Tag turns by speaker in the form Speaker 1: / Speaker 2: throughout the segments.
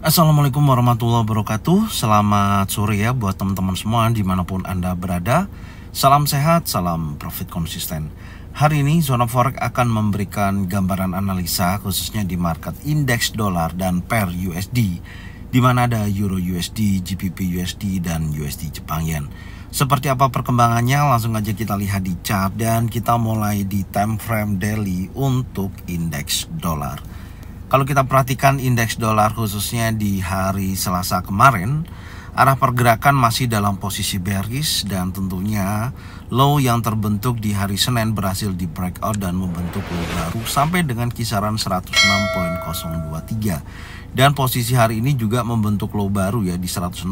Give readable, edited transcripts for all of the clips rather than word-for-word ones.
Speaker 1: Assalamualaikum warahmatullahi wabarakatuh. Selamat sore ya buat teman-teman semua dimanapun Anda berada. Salam sehat, salam profit konsisten. Hari ini Zona Forex akan memberikan gambaran analisa khususnya di market indeks dolar dan pair USD, di mana ada Euro USD, GBP USD, dan USD Jepang Yen. Seperti apa perkembangannya, langsung aja kita lihat di chart dan kita mulai di time frame daily untuk indeks dolar. Kalau kita perhatikan indeks dolar khususnya di hari Selasa kemarin, arah pergerakan masih dalam posisi bearish dan tentunya low yang terbentuk di hari Senin berhasil di breakout dan membentuk low baru sampai dengan kisaran 106.023. Dan posisi hari ini juga membentuk low baru ya di 106.013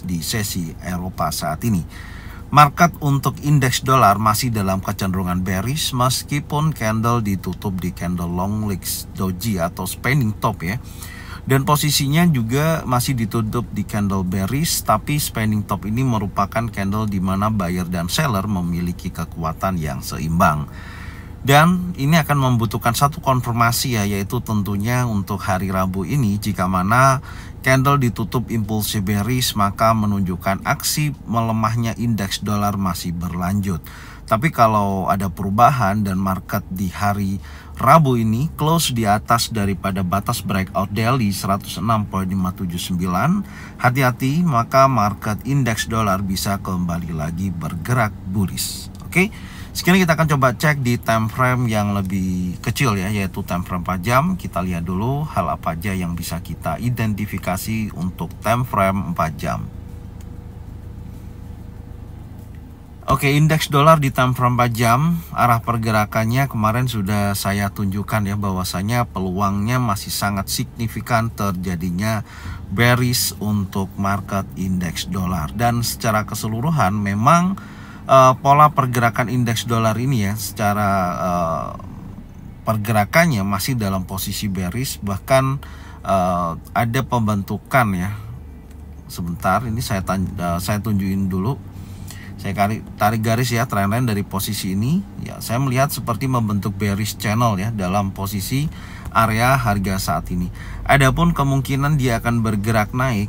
Speaker 1: di sesi Eropa saat ini. Market untuk indeks dolar masih dalam kecenderungan bearish meskipun candle ditutup di candle long legs doji atau spinning top ya. Dan posisinya juga masih ditutup di candle bearish, tapi spinning top ini merupakan candle di mana buyer dan seller memiliki kekuatan yang seimbang. Dan ini akan membutuhkan satu konfirmasi ya, yaitu tentunya untuk hari Rabu ini, jika mana candle ditutup impulsif bearish maka menunjukkan aksi melemahnya indeks dolar masih berlanjut. Tapi kalau ada perubahan dan market di hari Rabu ini close di atas daripada batas breakout daily 106.579, hati-hati, maka market indeks dolar bisa kembali lagi bergerak bullish. Oke. Sekarang kita akan coba cek di time frame yang lebih kecil ya, yaitu time frame 4 jam. Kita lihat dulu hal apa aja yang bisa kita identifikasi untuk time frame 4 jam. Oke, indeks dolar di time frame 4 jam, arah pergerakannya kemarin sudah saya tunjukkan ya, bahwasanya peluangnya masih sangat signifikan terjadinya bearish untuk market indeks dolar. Dan secara keseluruhan memang pola pergerakan indeks dolar ini ya, secara pergerakannya masih dalam posisi bearish, bahkan ada pembentukan ya. Sebentar, ini saya tunjukin dulu. Saya tarik garis ya, trendline dari posisi ini ya, saya melihat seperti membentuk bearish channel ya dalam posisi area harga saat ini. Adapun kemungkinan dia akan bergerak naik,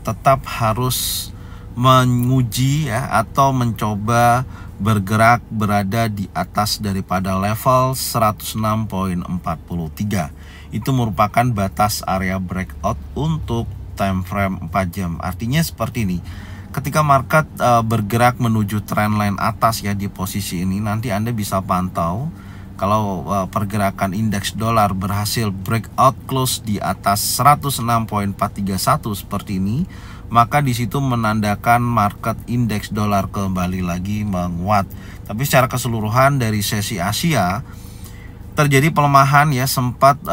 Speaker 1: tetap harus menguji ya, atau mencoba bergerak berada di atas daripada level 106.43. Itu merupakan batas area breakout untuk time frame 4 jam. Artinya seperti ini. Ketika market bergerak menuju trendline atas ya di posisi ini, nanti Anda bisa pantau kalau pergerakan indeks dolar berhasil breakout close di atas 106.431 seperti ini, maka di situ menandakan market indeks dolar kembali lagi menguat. Tapi secara keseluruhan dari sesi Asia terjadi pelemahan ya, sempat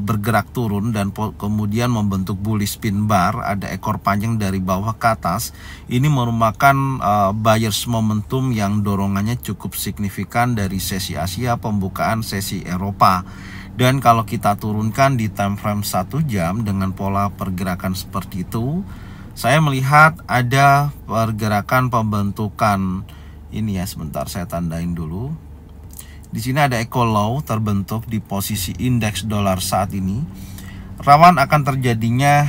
Speaker 1: bergerak turun dan kemudian membentuk bullish pin bar, ada ekor panjang dari bawah ke atas. Ini merupakan buyers momentum yang dorongannya cukup signifikan dari sesi Asia pembukaan sesi Eropa. Dan kalau kita turunkan di time frame 1 jam dengan pola pergerakan seperti itu, saya melihat ada pergerakan pembentukan ini ya, sebentar saya tandain dulu. Di sini ada echo low terbentuk di posisi indeks dolar saat ini. Rawan akan terjadinya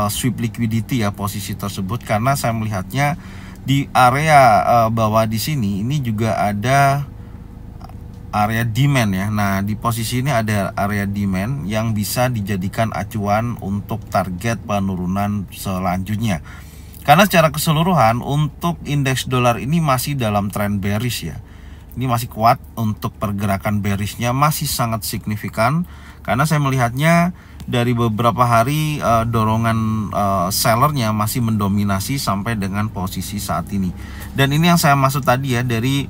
Speaker 1: sweep liquidity ya posisi tersebut, karena saya melihatnya di area bawah di sini ini juga ada area demand ya. Nah, di posisi ini ada area demand yang bisa dijadikan acuan untuk target penurunan selanjutnya. Karena secara keseluruhan untuk indeks dolar ini masih dalam trend bearish ya. Ini masih kuat untuk pergerakan bearishnya, masih sangat signifikan. Karena saya melihatnya dari beberapa hari dorongan sellernya masih mendominasi sampai dengan posisi saat ini. Dan ini yang saya maksud tadi ya, dari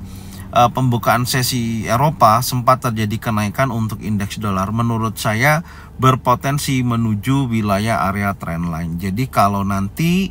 Speaker 1: pembukaan sesi Eropa sempat terjadi kenaikan untuk indeks dolar, menurut saya berpotensi menuju wilayah area trendline. Jadi kalau nanti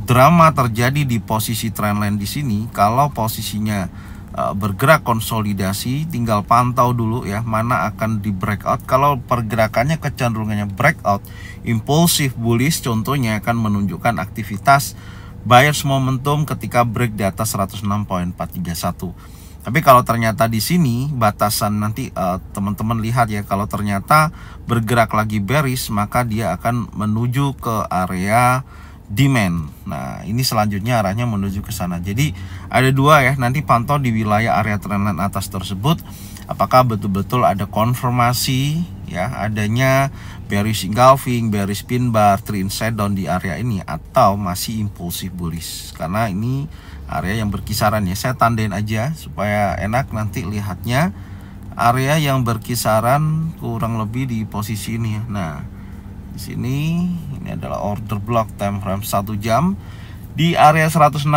Speaker 1: drama terjadi di posisi trendline di sini, kalau posisinya bergerak konsolidasi, tinggal pantau dulu ya mana akan di breakout. Kalau pergerakannya kecenderungannya breakout impulsif bullish, contohnya akan menunjukkan aktivitas buyers momentum ketika break di atas 106.431. Tapi kalau ternyata di sini batasan nanti teman-teman lihat ya, kalau ternyata bergerak lagi bearish, maka dia akan menuju ke area demand. Nah, ini selanjutnya arahnya menuju ke sana. Jadi ada dua ya, nanti pantau di wilayah area trendline atas tersebut apakah betul-betul ada konfirmasi ya adanya bearish engulfing, bearish pin bar, trend inside down di area ini, atau masih impulsif bullish. Karena ini area yang berkisaran ya, saya tandain aja supaya enak nanti lihatnya. Area yang berkisaran kurang lebih di posisi ini ya. Nah, di sini ini adalah order block time frame 1 jam di area 106.51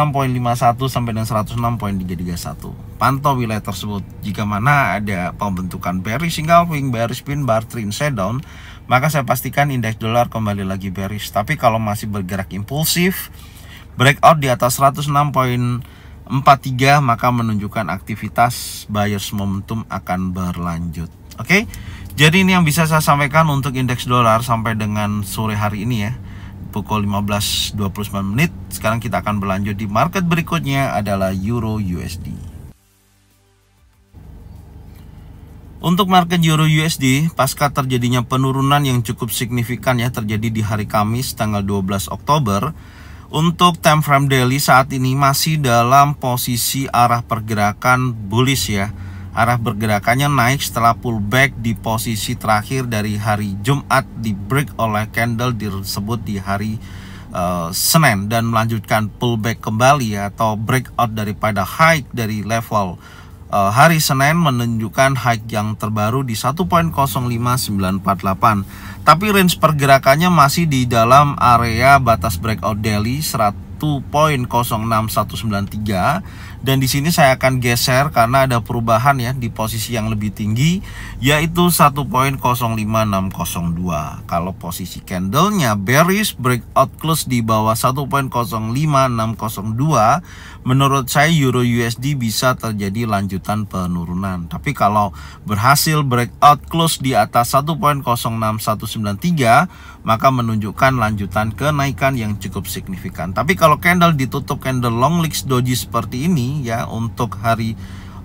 Speaker 1: sampai dengan 106.331. Pantau wilayah tersebut. Jika mana ada pembentukan bearish engulfing, bearish pin bar, trend inside down, maka saya pastikan indeks dolar kembali lagi bearish. Tapi kalau masih bergerak impulsif, breakout di atas 106.43, maka menunjukkan aktivitas buyers momentum akan berlanjut. Oke, jadi ini yang bisa saya sampaikan untuk indeks dolar sampai dengan sore hari ini ya, pukul 15.29 menit. Sekarang kita akan berlanjut di market berikutnya adalah Euro USD. Untuk market Euro USD, pasca terjadinya penurunan yang cukup signifikan ya, terjadi di hari Kamis tanggal 12 Oktober. Untuk time frame daily saat ini masih dalam posisi arah pergerakan bullish ya. Arah pergerakannya naik setelah pullback di posisi terakhir dari hari Jumat, di break oleh candle disebut di hari Senin, dan melanjutkan pullback kembali ya, atau breakout daripada high dari level hari Senin, menunjukkan high yang terbaru di 1.05948. Tapi range pergerakannya masih di dalam area batas breakout daily 1.06193, dan di sini saya akan geser karena ada perubahan ya di posisi yang lebih tinggi, yaitu 1.05602. Kalau posisi candlenya bearish, breakout close di bawah 1.05602, menurut saya Euro USD bisa terjadi lanjutan penurunan. Tapi kalau berhasil breakout close di atas 1.06193, maka menunjukkan lanjutan kenaikan yang cukup signifikan. Tapi kalau candle ditutup candle long legs doji seperti ini ya untuk hari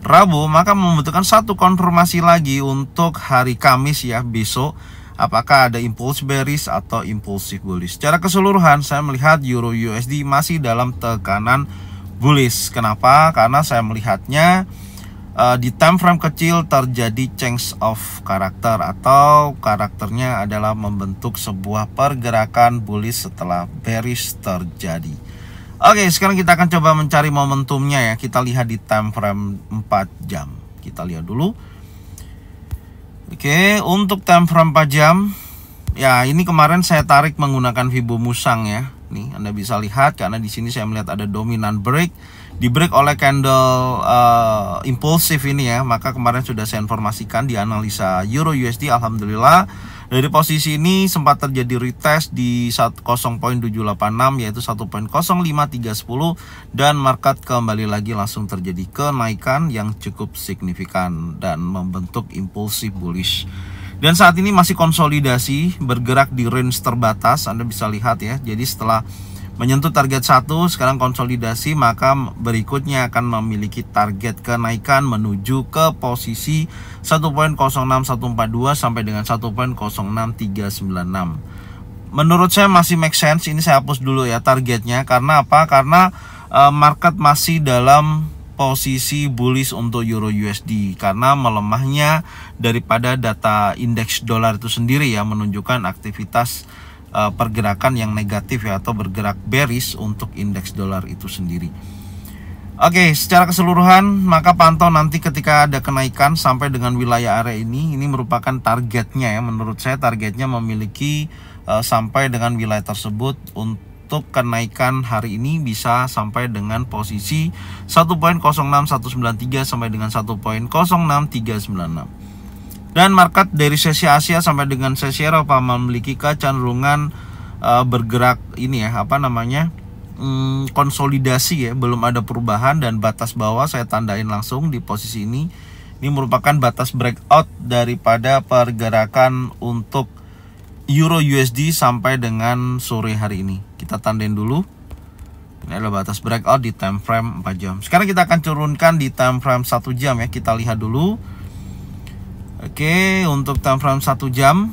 Speaker 1: Rabu, maka membutuhkan satu konfirmasi lagi untuk hari Kamis ya, besok, apakah ada impulse bearish atau impulsif bullish. Secara keseluruhan saya melihat Euro USD masih dalam tekanan bullish. Kenapa? Karena saya melihatnya di time frame kecil terjadi change of karakter, atau karakternya adalah membentuk sebuah pergerakan bullish setelah bearish terjadi. Oke, sekarang kita akan coba mencari momentumnya ya. Kita lihat di time frame 4 jam. Kita lihat dulu. Oke, untuk time frame 4 jam ya, ini kemarin saya tarik menggunakan Fibo Musang ya. Nih, Anda bisa lihat karena di sini saya melihat ada dominan break, di break oleh candle impulsif ini ya. Maka kemarin sudah saya informasikan di analisa Euro USD, alhamdulillah dari posisi ini sempat terjadi retest di 0.786 yaitu 1.05310, dan market kembali lagi langsung terjadi kenaikan yang cukup signifikan dan membentuk impulsif bullish. Dan saat ini masih konsolidasi, bergerak di range terbatas, Anda bisa lihat ya. Jadi setelah menyentuh target 1, sekarang konsolidasi, maka berikutnya akan memiliki target kenaikan menuju ke posisi 1.06142 sampai dengan 1.06396. Menurut saya masih make sense. Ini saya hapus dulu ya targetnya. Karena apa? Karena market masih dalam posisi bullish untuk Euro USD karena melemahnya daripada data indeks dolar itu sendiri ya, menunjukkan aktivitas pergerakan yang negatif ya, atau bergerak bearish untuk indeks dolar itu sendiri. Oke, secara keseluruhan maka pantau nanti ketika ada kenaikan sampai dengan wilayah area ini merupakan targetnya ya. Menurut saya targetnya memiliki sampai dengan wilayah tersebut. Untuk kenaikan hari ini bisa sampai dengan posisi 1.06193 sampai dengan 1.06396. Dan market dari sesi Asia sampai dengan sesi Eropa memiliki kecenderungan bergerak ini ya, konsolidasi ya, belum ada perubahan, dan batas bawah saya tandain langsung di posisi ini. Ini merupakan batas breakout daripada pergerakan untuk Euro USD sampai dengan sore hari ini. Kita tandain dulu. Ini adalah batas breakout di time frame 4 jam. Sekarang kita akan turunkan di time frame 1 jam ya. Kita lihat dulu. Oke, untuk time frame 1 jam.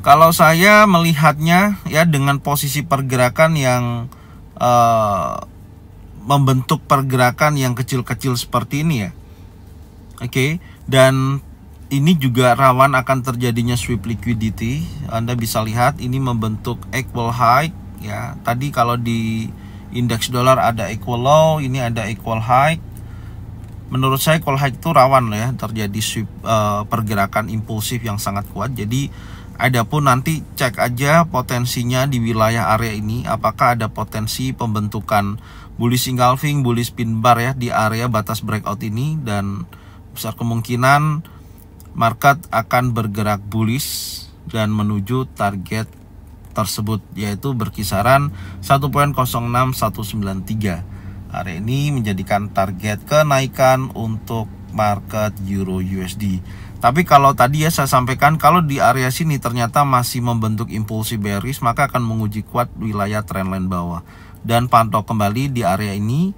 Speaker 1: Kalau saya melihatnya ya dengan posisi pergerakan yang membentuk pergerakan yang kecil-kecil seperti ini ya. Oke, dan ini juga rawan akan terjadinya sweep liquidity. Anda bisa lihat ini membentuk equal high ya. Tadi kalau di indeks dolar ada equal low, ini ada equal high. Menurut saya equal high itu rawan ya terjadi sweep pergerakan impulsif yang sangat kuat. Jadi adapun nanti cek aja potensinya di wilayah area ini, apakah ada potensi pembentukan bullish engulfing, bullish pin bar ya di area batas breakout ini, dan besar kemungkinan market akan bergerak bullish dan menuju target tersebut, yaitu berkisaran 1.06193. Area ini menjadikan target kenaikan untuk market Euro USD. Tapi kalau tadi ya saya sampaikan, kalau di area sini ternyata masih membentuk impulsi bearish, maka akan menguji kuat wilayah trendline bawah. Dan pantau kembali di area ini,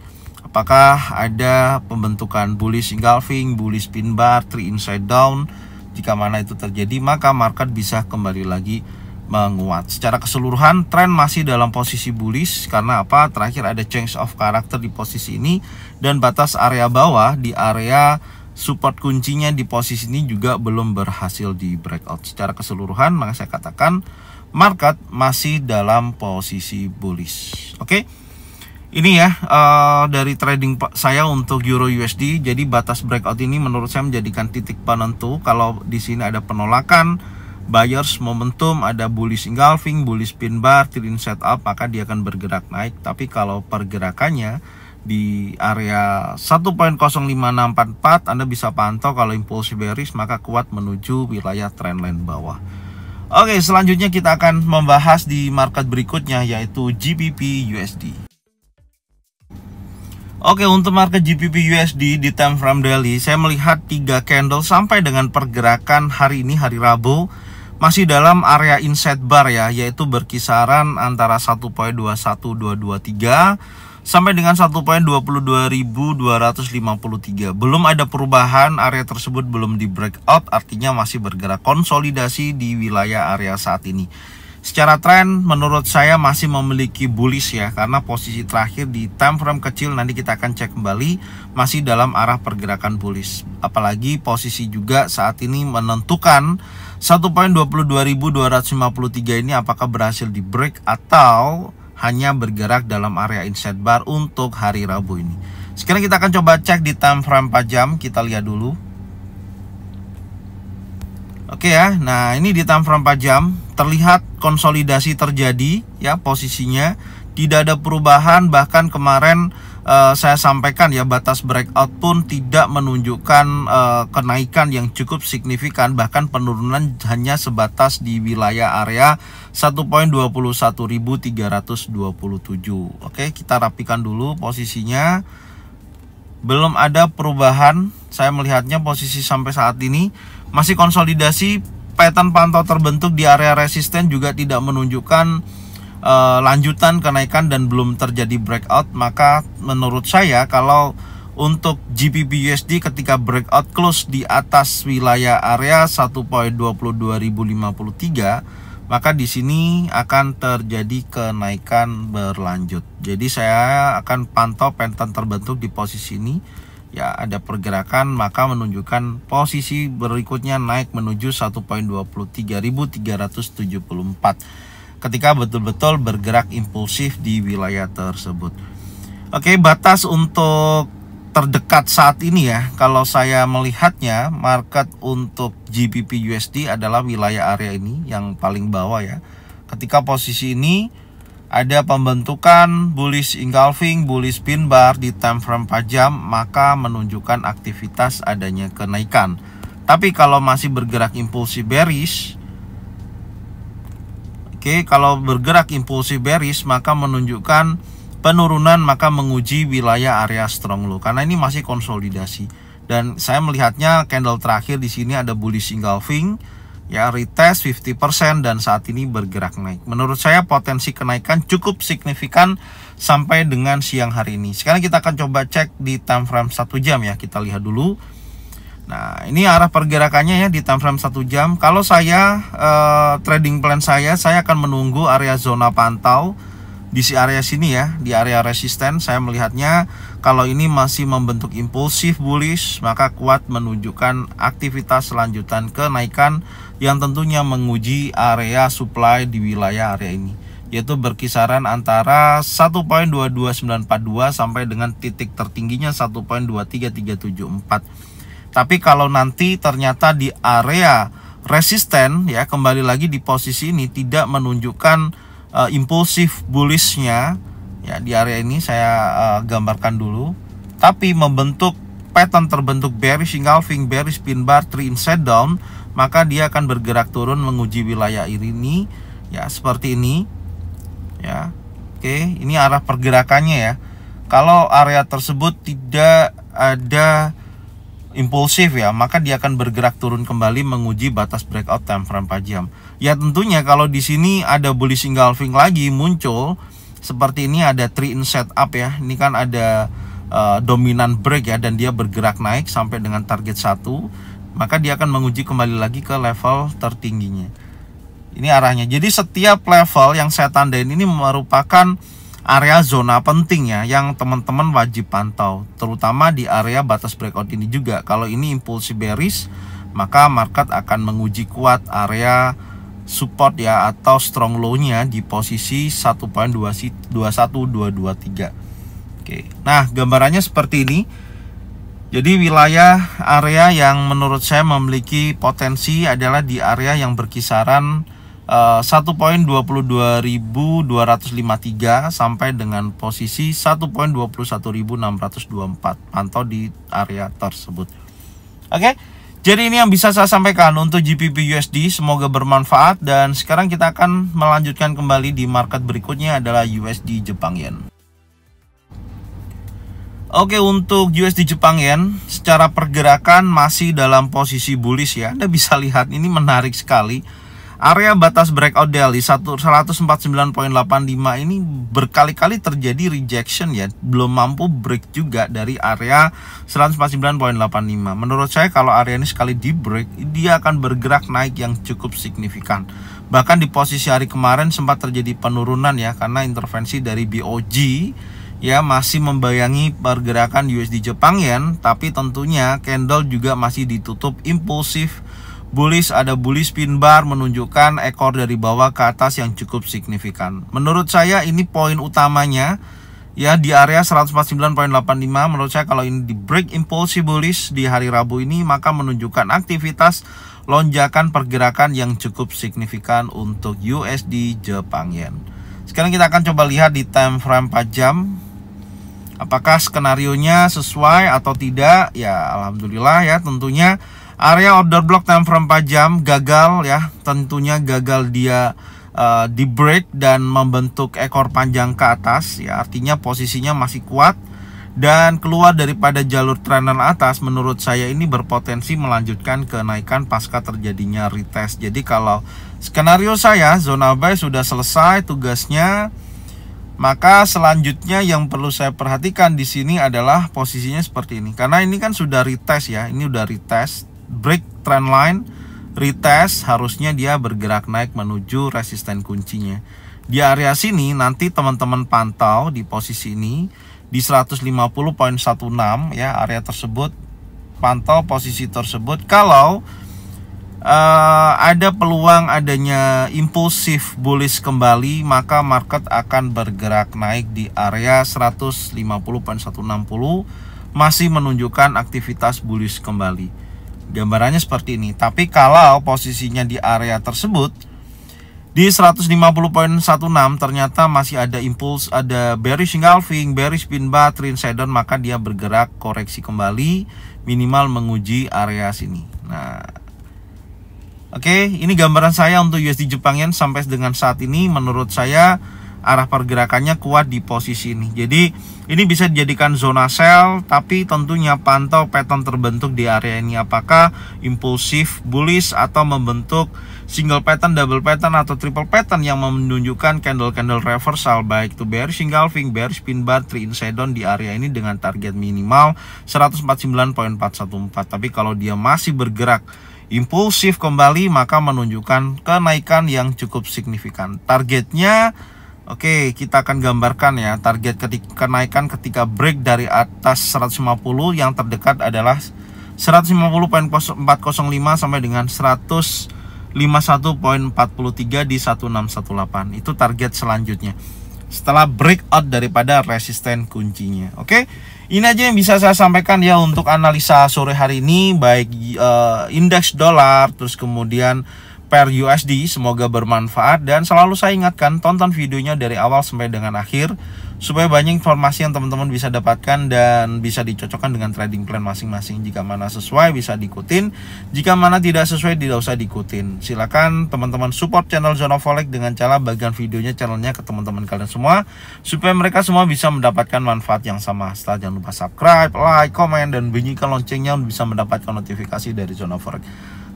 Speaker 1: apakah ada pembentukan bullish engulfing, bullish pin bar, 3 inside down. Jika mana itu terjadi, maka market bisa kembali lagi menguat. Secara keseluruhan tren masih dalam posisi bullish. Karena apa? Terakhir ada change of character di posisi ini, dan batas area bawah di area support kuncinya di posisi ini juga belum berhasil di breakout. Secara keseluruhan maka saya katakan market masih dalam posisi bullish. Oke. Ini ya dari trading saya untuk Euro USD. Jadi batas breakout ini menurut saya menjadikan titik penentu. Kalau di sini ada penolakan, buyers momentum, ada bullish engulfing, bullish pin bar, trend setup, maka dia akan bergerak naik. Tapi kalau pergerakannya di area 1.05644, Anda bisa pantau kalau impulsi bearish maka kuat menuju wilayah trendline bawah. Oke, selanjutnya kita akan membahas di market berikutnya, yaitu GBP USD. Oke, untuk market GBP USD di time frame daily, saya melihat 3 candle sampai dengan pergerakan hari ini, hari Rabu, masih dalam area inside bar ya, yaitu berkisaran antara 1.21223 sampai dengan 1.22253. Belum ada perubahan, area tersebut belum di breakout, artinya masih bergerak konsolidasi di wilayah area saat ini. Secara tren menurut saya masih memiliki bullish ya, karena posisi terakhir di time frame kecil, nanti kita akan cek kembali, masih dalam arah pergerakan bullish. Apalagi posisi juga saat ini menentukan 1.22253 ini apakah berhasil di break atau hanya bergerak dalam area inside bar untuk hari Rabu ini. Sekarang kita akan coba cek di time frame 4 jam, kita lihat dulu. Oke ya, nah ini di time frame 4 jam terlihat konsolidasi terjadi ya, posisinya tidak ada perubahan. Bahkan kemarin saya sampaikan ya, batas breakout pun tidak menunjukkan kenaikan yang cukup signifikan, bahkan penurunan hanya sebatas di wilayah area 1.21327. Oke, kita rapikan dulu posisinya. Belum ada perubahan, saya melihatnya posisi sampai saat ini masih konsolidasi. Pattern pantau terbentuk di area resisten juga tidak menunjukkan lanjutan kenaikan dan belum terjadi breakout. Maka menurut saya kalau untuk GBP USD ketika breakout close di atas wilayah area 1.22053, maka di sini akan terjadi kenaikan berlanjut. Jadi saya akan pantau pattern terbentuk di posisi ini. Ya, ada pergerakan maka menunjukkan posisi berikutnya naik menuju 1.23374 ketika betul-betul bergerak impulsif di wilayah tersebut. Oke, batas untuk terdekat saat ini ya, kalau saya melihatnya market untuk GBP USD adalah wilayah area ini yang paling bawah ya. Ketika posisi ini ada pembentukan bullish engulfing, bullish pin bar di time frame 4 jam, maka menunjukkan aktivitas adanya kenaikan. Tapi kalau masih bergerak impulsif bearish, kalau bergerak impulsif bearish maka menunjukkan penurunan, maka menguji wilayah area strong low karena ini masih konsolidasi. Dan saya melihatnya candle terakhir di sini ada bullish engulfing ya, retest 50% dan saat ini bergerak naik. Menurut saya potensi kenaikan cukup signifikan sampai dengan siang hari ini. Sekarang kita akan coba cek di time frame 1 jam ya, kita lihat dulu. Nah, ini arah pergerakannya ya di time frame 1 jam. Kalau saya trading plan saya akan menunggu area zona pantau di area sini ya, di area resisten. Saya melihatnya kalau ini masih membentuk impulsif bullish, maka kuat menunjukkan aktivitas selanjutan kenaikan yang tentunya menguji area supply di wilayah area ini, yaitu berkisaran antara 1.22942 sampai dengan titik tertingginya 1.23374. Tapi kalau nanti ternyata di area resisten ya, kembali lagi di posisi ini tidak menunjukkan impulsif bullishnya ya, di area ini saya gambarkan dulu, tapi membentuk pattern terbentuk bearish engulfing, bearish pin bar, 3 inside down, maka dia akan bergerak turun menguji wilayah ini ya, seperti ini ya. Oke, ini arah pergerakannya ya. Kalau area tersebut tidak ada impulsif ya, maka dia akan bergerak turun kembali menguji batas breakout time frame 4 jam. Ya tentunya kalau di sini ada bullish engulfing lagi muncul seperti ini, ada 3 in setup ya. Ini kan ada dominan break ya, dan dia bergerak naik sampai dengan target 1, maka dia akan menguji kembali lagi ke level tertingginya. Ini arahnya. Jadi setiap level yang saya tandain ini merupakan area zona penting ya, yang teman-teman wajib pantau, terutama di area batas breakout ini juga. Kalau ini impulsi bearish, maka market akan menguji kuat area support ya, atau strong low-nya di posisi 1.21223. Oke. Nah, gambarannya seperti ini. Jadi wilayah area yang menurut saya memiliki potensi adalah di area yang berkisaran 1.22253 sampai dengan posisi 1.21624. Pantau di area tersebut. Oke, jadi ini yang bisa saya sampaikan untuk GBP USD. Semoga bermanfaat, dan sekarang kita akan melanjutkan kembali di market berikutnya adalah USD Jepang Yen. Oke, untuk USD Jepang Yen secara pergerakan masih dalam posisi bullish ya. Anda bisa lihat ini menarik sekali. Area batas breakout daily 149.85 ini berkali-kali terjadi rejection ya, belum mampu break juga dari area 149.85. Menurut saya kalau area ini sekali di break, dia akan bergerak naik yang cukup signifikan. Bahkan di posisi hari kemarin sempat terjadi penurunan ya, karena intervensi dari BOJ ya masih membayangi pergerakan USD Jepang Yen, tapi tentunya candle juga masih ditutup impulsif bullish. Ada bullish pin bar menunjukkan ekor dari bawah ke atas yang cukup signifikan. Menurut saya ini poin utamanya ya, di area 149.85. Menurut saya kalau ini di break impulsive bullish di hari Rabu ini, maka menunjukkan aktivitas lonjakan pergerakan yang cukup signifikan untuk USD Jepang Yen. Sekarang kita akan coba lihat di time frame 4 jam apakah skenarionya sesuai atau tidak. Ya alhamdulillah ya, tentunya area order block time frame 4 jam gagal ya, tentunya gagal dia di break dan membentuk ekor panjang ke atas ya, artinya posisinya masih kuat dan keluar daripada jalur trendline atas. Menurut saya ini berpotensi melanjutkan kenaikan pasca terjadinya retest. Jadi kalau skenario saya, zona buy sudah selesai tugasnya, maka selanjutnya yang perlu saya perhatikan di sini adalah posisinya seperti ini, karena ini kan sudah retest ya, ini udah retest break trend line, retest, harusnya dia bergerak naik menuju resisten kuncinya. Di area sini nanti teman-teman pantau di posisi ini di 150.16 ya, area tersebut pantau posisi tersebut. Kalau ada peluang adanya impulsif bullish kembali, maka market akan bergerak naik di area 150.160, masih menunjukkan aktivitas bullish kembali. Gambarannya seperti ini. Tapi kalau posisinya di area tersebut di 150.16 ternyata masih ada impuls, ada bearish engulfing, bearish pin bar, trend down, maka dia bergerak koreksi kembali minimal menguji area sini. Nah, oke, ini gambaran saya untuk USD Jepang Yen sampai dengan saat ini. Menurut saya arah pergerakannya kuat di posisi ini. Jadi ini bisa dijadikan zona sell, tapi tentunya pantau pattern terbentuk di area ini, apakah impulsif bullish atau membentuk single pattern, double pattern, atau triple pattern yang menunjukkan candle-candle reversal baik itu bearish engulfing, bearish pin bar, 3 inside down di area ini dengan target minimal 149.414. Tapi kalau dia masih bergerak impulsif kembali, maka menunjukkan kenaikan yang cukup signifikan. Targetnya, oke, kita akan gambarkan ya. Target kenaikan ketika break dari atas 150, yang terdekat adalah 150.405 sampai dengan 151.43 di 1618. Itu target selanjutnya setelah breakout daripada resisten kuncinya. Oke, ini aja yang bisa saya sampaikan ya untuk analisa sore hari ini, baik indeks dolar, terus kemudian per USD. Semoga bermanfaat, dan selalu saya ingatkan, tonton videonya dari awal sampai dengan akhir supaya banyak informasi yang teman-teman bisa dapatkan dan bisa dicocokkan dengan trading plan masing-masing. Jika mana sesuai bisa diikutin, jika mana tidak sesuai tidak usah diikutin. Silakan teman-teman support channel Zona Forex dengan cara bagikan videonya, channelnya ke teman-teman kalian semua, supaya mereka semua bisa mendapatkan manfaat yang sama. Setelah jangan lupa subscribe, like, komen, dan bunyikan loncengnya untuk bisa mendapatkan notifikasi dari Zona Forex.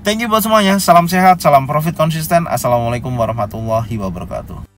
Speaker 1: Thank you buat semuanya, salam sehat, salam profit konsisten. Assalamualaikum warahmatullahi wabarakatuh.